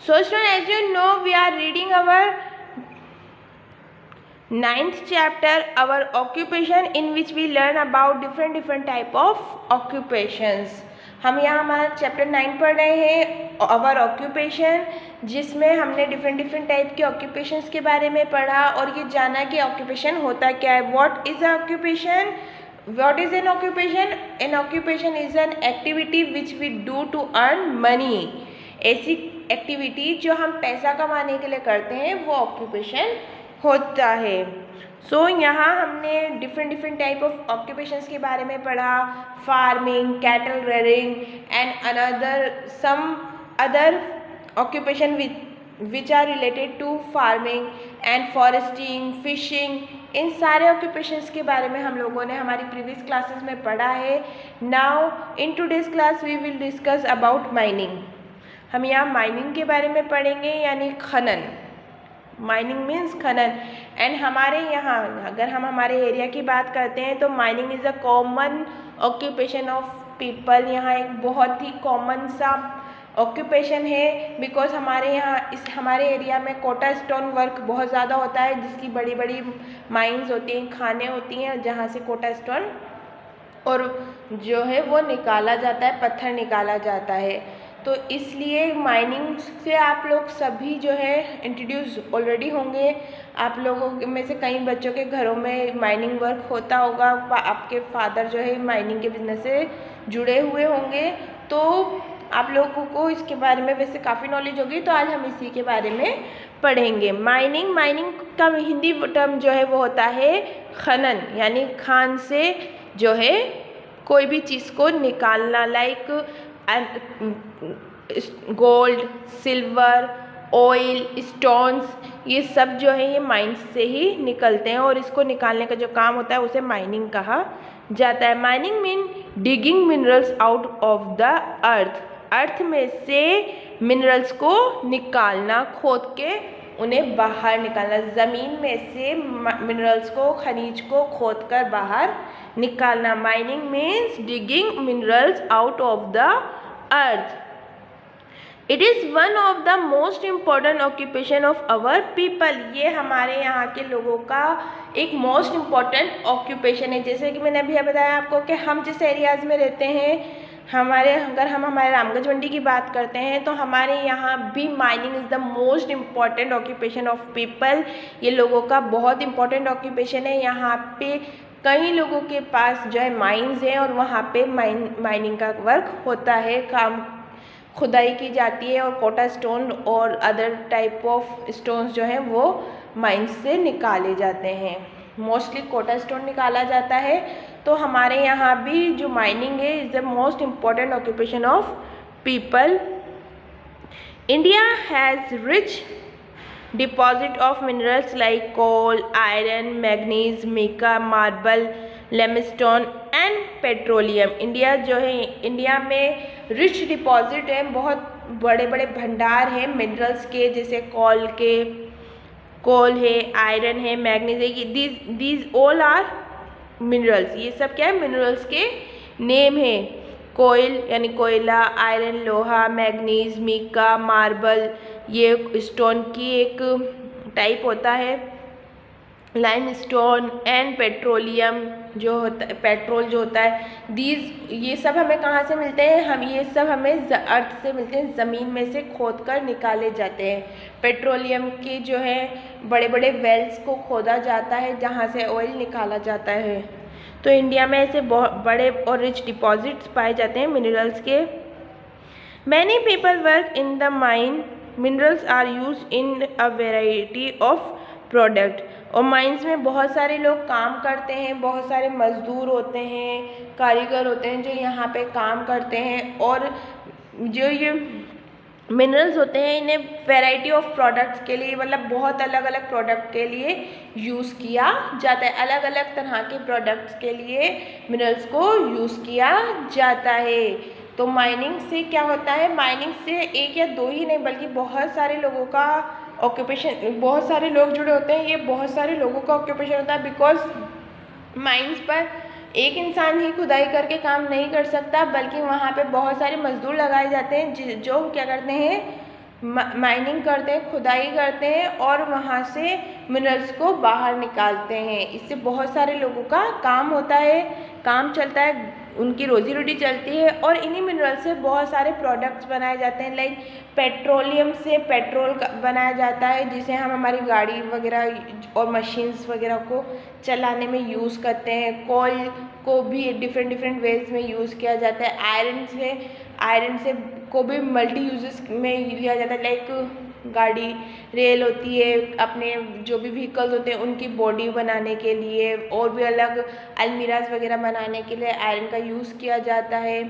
So students, as you know, we are reading our 9th chapter, our occupation, in which we learn about different type of occupations. हम यहाँ हमारा chapter 9 पढ़ रहे हैं, our occupation, जिसमें हमने different type के ऑक्यूपेशंस के बारे में पढ़ा और ये जाना कि ऑक्यूपेशन होता क्या है. What is occupation? What is an occupation? An occupation is an activity which we do to earn money. ऐसी एक्टिविटी जो हम पैसा कमाने के लिए करते हैं वो ऑक्यूपेशन होता है. सो यहाँ हमने डिफरेंट टाइप ऑफ ऑक्यूपेशंस के बारे में पढ़ा. Farming, cattle rearing and another some other occupation which are related to farming and foresting, fishing. इन सारे ऑक्यूपेशंस के बारे में हम लोगों ने हमारी प्रीवियस क्लासेस में पढ़ा है. Now in today's class we will discuss about mining. हम यहाँ माइनिंग के बारे में पढ़ेंगे, यानी खनन. माइनिंग मीन्स खनन. एंड हमारे यहाँ अगर हम हमारे एरिया की बात करते हैं तो mining is a common occupation of people. यहाँ एक बहुत ही कॉमन सा ऑक्यूपेशन है, बिकॉज हमारे यहाँ हमारे एरिया में कोटा स्टोन वर्क बहुत ज़्यादा होता है, जिसकी बड़ी बड़ी माइंस होती हैं, खानें होती हैं जहाँ से कोटा स्टोन और जो है वो निकाला जाता है, पत्थर निकाला जाता है. तो इसलिए माइनिंग से आप लोग सभी जो है इंट्रोड्यूस ऑलरेडी होंगे. आप लोगों में से कई बच्चों के घरों में माइनिंग वर्क होता होगा. आपके फादर जो है माइनिंग के बिजनेस से जुड़े हुए होंगे, तो आप लोगों को इसके बारे में वैसे काफ़ी नॉलेज होगी. तो आज हम इसी के बारे में पढ़ेंगे. माइनिंग का हिंदी टर्म जो है वो होता है खनन, यानी खान से जो है कोई भी चीज़ को निकालना. Like gold, silver, oil, stones, ये सब जो है ये माइंस से ही निकलते हैं और इसको निकालने का जो काम होता है उसे माइनिंग कहा जाता है. Mining mean digging minerals out of the earth. Earth में से मिनरल्स को निकालना, खोद के उन्हें बाहर निकालना. ज़मीन में से मिनरल्स को, खनिज को खोद कर बाहर निकालना. Mining means digging minerals out of the earth. It is one of the most important occupation of our people. ये हमारे यहाँ के लोगों का एक मोस्ट इम्पॉर्टेंट ऑक्यूपेशन है. जैसे कि मैंने अभी बताया आपको कि हम जिस एरियाज़ में रहते हैं, अगर हम हमारे रामगंज मंडी की बात करते हैं तो हमारे यहाँ भी mining is the most important occupation of people. ये लोगों का बहुत इम्पॉर्टेंट ऑक्यूपेशन है. यहाँ पे कई लोगों के पास जो है माइंस हैं और वहाँ पे माइनिंग का वर्क होता है. काम खुदाई की जाती है और कोटा स्टोन और अदर टाइप ऑफ स्टोन्स जो है वो माइंस से निकाले जाते हैं. मोस्टली कोटा स्टोन निकाला जाता है. तो हमारे यहाँ भी जो माइनिंग है is the most important occupation of people. India has rich deposit of minerals like coal, iron, manganese, mica, marble, limestone and petroleum. India जो है, इंडिया में रिच डिपॉजिट है, बहुत बड़े बड़े भंडार हैं मिनरल्स के, जैसे कोल है, आयरन है, मैग्नीज है. These all are minerals. ये सब क्या है? मिनरल्स के नेम है. कोयल यानी कोयला, आयरन लोहा, मैग्नीज, मिका, मार्बल ये स्टोन की एक टाइप होता है. लाइमस्टोन एंड पेट्रोलियम जो होता है, पेट्रोल जो होता है, ये सब हमें कहाँ से मिलते हैं? ये सब हमें अर्थ से मिलते हैं, ज़मीन में से खोद कर निकाले जाते हैं. पेट्रोलियम के जो है बड़े बड़े वेल्स को खोदा जाता है जहाँ से ऑयल निकाला जाता है. तो इंडिया में ऐसे बहुत बड़े और रिच डिपॉजिट्स पाए जाते हैं मिनरल्स के. Many people work in the mine. Minerals are use in a variety of product. और माइंस में बहुत सारे लोग काम करते हैं, बहुत सारे मजदूर होते हैं, कारीगर होते हैं जो यहाँ पे काम करते हैं. और जो ये मिनरल्स होते हैं इन्हें वैरायटी ऑफ प्रोडक्ट्स के लिए, मतलब बहुत अलग अलग प्रोडक्ट के लिए यूज़ किया जाता है. अलग अलग तरह के प्रोडक्ट्स के लिए मिनरल्स को यूज़ किया जाता है. तो माइनिंग से क्या होता है? माइनिंग से एक या दो ही नहीं बल्कि बहुत सारे लोगों का ऑक्यूपेशन, बहुत सारे लोग जुड़े होते हैं. ये बहुत सारे लोगों का ऑक्यूपेशन होता है, बिकॉज माइंस पर एक इंसान ही खुदाई करके काम नहीं कर सकता, बल्कि वहाँ पे बहुत सारे मजदूर लगाए जाते हैं जो क्या करते हैं, माइनिंग करते हैं, खुदाई करते हैं और वहाँ से मिनरल्स को बाहर निकालते हैं। इससे बहुत सारे लोगों का काम होता है, काम चलता है, उनकी रोजी रोटी चलती है और इन्हीं मिनरल से बहुत सारे प्रोडक्ट्स बनाए जाते हैं। लाइक पेट्रोलियम से पेट्रोल बनाया जाता है जिसे हम हमारी गाड़ी वगैरह और मशीन्स वगैरह को चलाने में यूज़ करते हैं। कोयल को भी डिफरेंट वेज में यूज़ किया जाता है। आयरन से को भी मल्टी यूजेस में लिया जाता है। लाइक गाड़ी, रेल होती है, अपने जो भी व्हीकल्स होते हैं उनकी बॉडी बनाने के लिए और भी अलग अलमीराज वगैरह बनाने के लिए आयरन का यूज़ किया जाता है।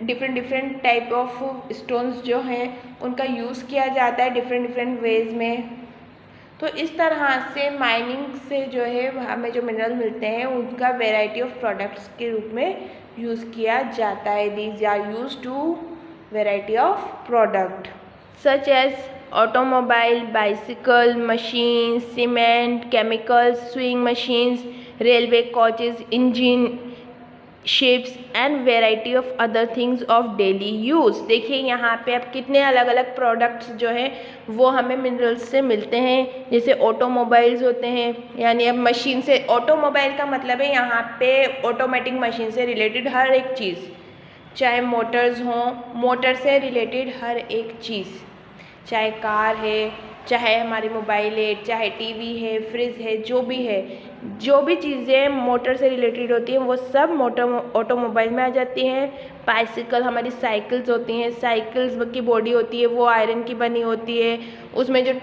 डिफरेंट टाइप ऑफ स्टोन्स जो हैं उनका यूज़ किया जाता है डिफरेंट वेज में। तो इस तरह से माइनिंग से जो है हमें जो मिनरल मिलते हैं उनका वैरायटी ऑफ प्रोडक्ट्स के रूप में यूज़ किया जाता है। These are use to variety of product such as automobile, bicycle, machine, cement, chemicals, sewing machines, railway coaches, engine, shapes and variety of other things of daily use. देखिए यहाँ पे अब कितने अलग अलग प्रोडक्ट्स जो हैं वो हमें मिनरल्स से मिलते हैं। जैसे ऑटोमोबाइल्स होते हैं, यानी अब मशीन से, ऑटोमोबाइल का मतलब है यहाँ पे ऑटोमेटिक मशीन से रिलेटेड हर एक चीज़, चाहे मोटर्स हों, मोटर से रिलेटेड हर एक चीज़, चाहे कार है, चाहे हमारी मोबाइल है, चाहे टीवी है, फ्रिज है, जो भी चीज़ें मोटर से रिलेटेड होती हैं वो सब ऑटोमोबाइल में आ जाती हैं। बाइसिकल, हमारी साइकिल्स होती हैं, साइकिल्स की बॉडी होती है वो आयरन की बनी होती है। उसमें जो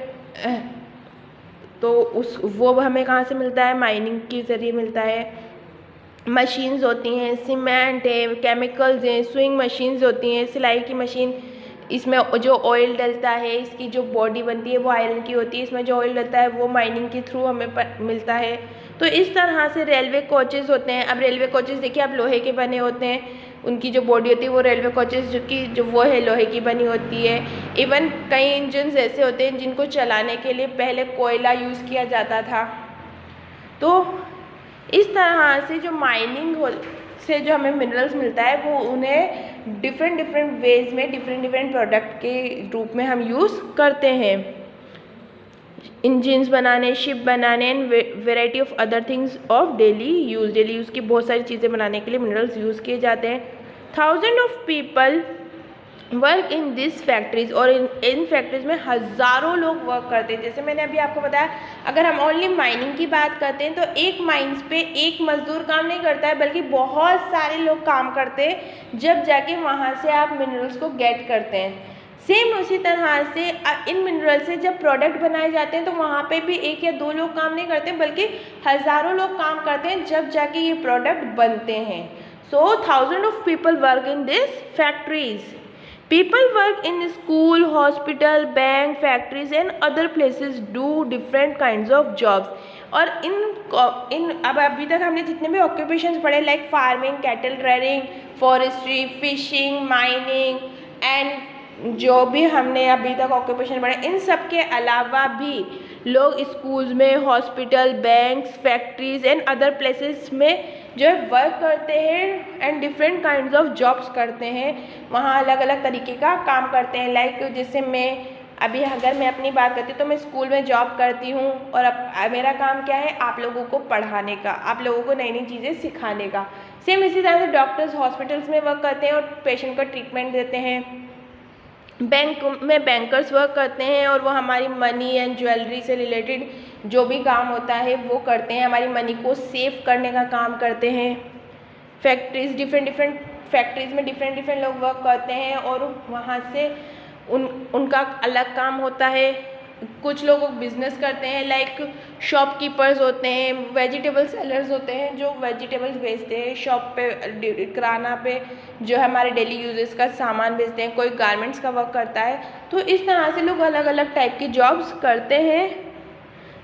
वो हमें कहाँ से मिलता है? माइनिंग के ज़रिए मिलता है। मशीन्स होती हैं, सीमेंट है, केमिकल्स हैं, स्विंग मशीन्स होती हैं, सिलाई की मशीन, इसमें जो ऑयल डलता है, इसकी जो बॉडी बनती है वो आयरन की होती है, इसमें जो ऑयल डलता है वो माइनिंग के थ्रू हमें मिलता है। तो इस तरह से रेलवे कोचेज़ होते हैं। अब रेलवे कोचेज़ देखिए अब लोहे के बने होते हैं, उनकी जो बॉडी होती है वो रेलवे कोचेज़ जो वो है लोहे की बनी होती है। इवन कई इंजन्स ऐसे होते हैं जिनको चलाने के लिए पहले कोयला यूज़ किया जाता था। तो इस तरह से जो माइनिंग से जो हमें मिनरल्स मिलता है वो उन्हें डिफरेंट वेज में डिफरेंट प्रोडक्ट के रूप में हम यूज़ करते हैं। इंजन्स बनाने, शिप बनाने and variety of other things of daily use की बहुत सारी चीज़ें बनाने के लिए मिनरल्स यूज़ किए जाते हैं। Thousand of people work in this factories, और इन फैक्ट्रीज में हज़ारों लोग वर्क करते हैं। जैसे मैंने अभी आपको बताया, अगर हम ओनली माइनिंग की बात करते हैं तो एक माइंस पे एक मज़दूर काम नहीं करता है बल्कि बहुत सारे लोग काम करते हैं, जब जाके वहाँ से आप मिनरल्स को गेट करते हैं। सेम उसी तरह से इन मिनरल से जब प्रोडक्ट बनाए जाते हैं तो वहाँ पे भी एक या दो लोग काम नहीं करते बल्कि हज़ारों लोग काम करते हैं, जब जाके ये प्रोडक्ट बनते हैं। So thousand of people work in this factories. People work in school, hospital, bank, factories and other places do different kinds of jobs. और अब अभी तक हमने जितने भी ऑक्यूपेशंस पढ़े, like farming, cattle rearing, forestry, fishing, mining and जो भी हमने अभी तक ऑक्यूपेशन पढ़े, इन सब के अलावा भी लोग स्कूल्स में, hospital, banks, factories and other places में जो है वर्क करते हैं and different kinds of jobs करते हैं। वहाँ अलग अलग तरीके का काम करते हैं। लाइक जैसे अगर मैं अपनी बात करती हूँ तो मैं स्कूल में जॉब करती हूँ और अब मेरा काम क्या है? आप लोगों को पढ़ाने का, आप लोगों को नई नई चीज़ें सिखाने का। सेम इसी तरह से डॉक्टर्स हॉस्पिटल्स में वर्क करते हैं और पेशेंट को ट्रीटमेंट देते हैं। बैंक में बैंकर्स वर्क करते हैं और वो हमारी मनी एंड ज्वेलरी से रिलेटेड जो भी काम होता है वो करते हैं, हमारी मनी को सेव करने का काम करते हैं। फैक्ट्रीज, डिफरेंट फैक्ट्रीज में डिफरेंट लोग वर्क करते हैं और वहाँ से उनका अलग काम होता है। कुछ लोग बिजनेस करते हैं, लाइक शॉपकीपर्स होते हैं, वेजिटेबल सेलर्स होते हैं जो वेजिटेबल्स बेचते हैं शॉप पे, किराना पे जो हमारे डेली यूजेस का सामान बेचते हैं। कोई गारमेंट्स का वर्क करता है। तो इस तरह से लोग अलग अलग टाइप की जॉब्स करते हैं।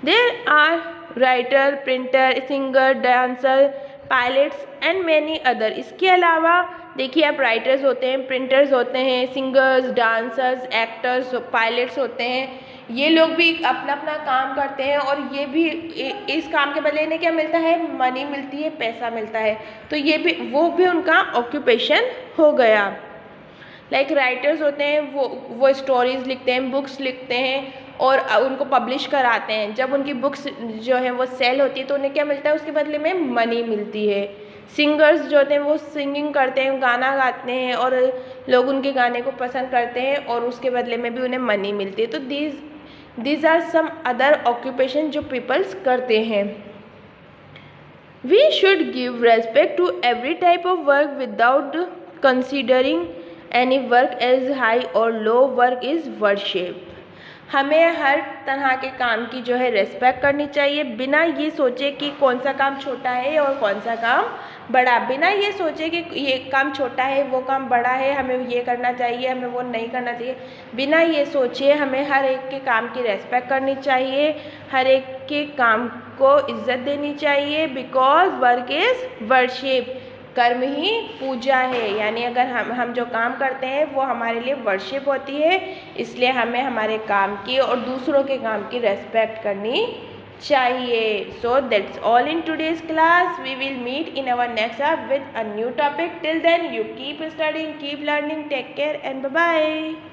There are writer, printer, singer, dancer, pilots and many other. इसके अलावा देखिए आप राइटर्स होते हैं, प्रिंटर्स होते हैं, सिंगर्स, डांसर्स, एक्टर्स, पायलट्स होते हैं। ये लोग भी अपना अपना काम करते हैं और ये भी इस काम के बदले इन्हें क्या मिलता है? मनी मिलती है, पैसा मिलता है। तो वो भी उनका ऑक्यूपेशन हो गया। लाइक राइटर्स होते हैं वो स्टोरीज़ लिखते हैं, बुक्स लिखते हैं और उनको पब्लिश कराते हैं। जब उनकी बुक्स जो है वो सेल होती है तो उन्हें क्या मिलता है, उसके बदले में मनी मिलती है। सिंगर्स जो होते हैं वो सिंगिंग करते हैं, गाना गाते हैं और लोग उनके गाने को पसंद करते हैं और उसके बदले में भी उन्हें मनी मिलती है। तो these are some other occupation जो पीपल्स करते हैं। We should give respect to every type of work without considering any work as high or low. Work is worship. हमें हर तरह के काम की जो है रेस्पेक्ट करनी चाहिए, बिना ये सोचे कि कौन सा काम छोटा है और कौन सा काम बड़ा। बिना ये सोचे कि ये काम छोटा है, वो काम बड़ा है, हमें ये करना चाहिए, हमें वो नहीं करना चाहिए। बिना ये सोचे हमें हर एक के काम की रेस्पेक्ट करनी चाहिए, हर एक के काम को इज्जत देनी चाहिए। बिकॉज वर्क इज़ वर्शिप, कर्म ही पूजा है। यानी अगर हम जो काम करते हैं वो हमारे लिए वर्शिप होती है, इसलिए हमें हमारे काम की और दूसरों के काम की रेस्पेक्ट करनी चाहिए। So that's all in today's class. We will meet in our next class with a new topic. Till then you keep studying, keep learning, take care and bye bye.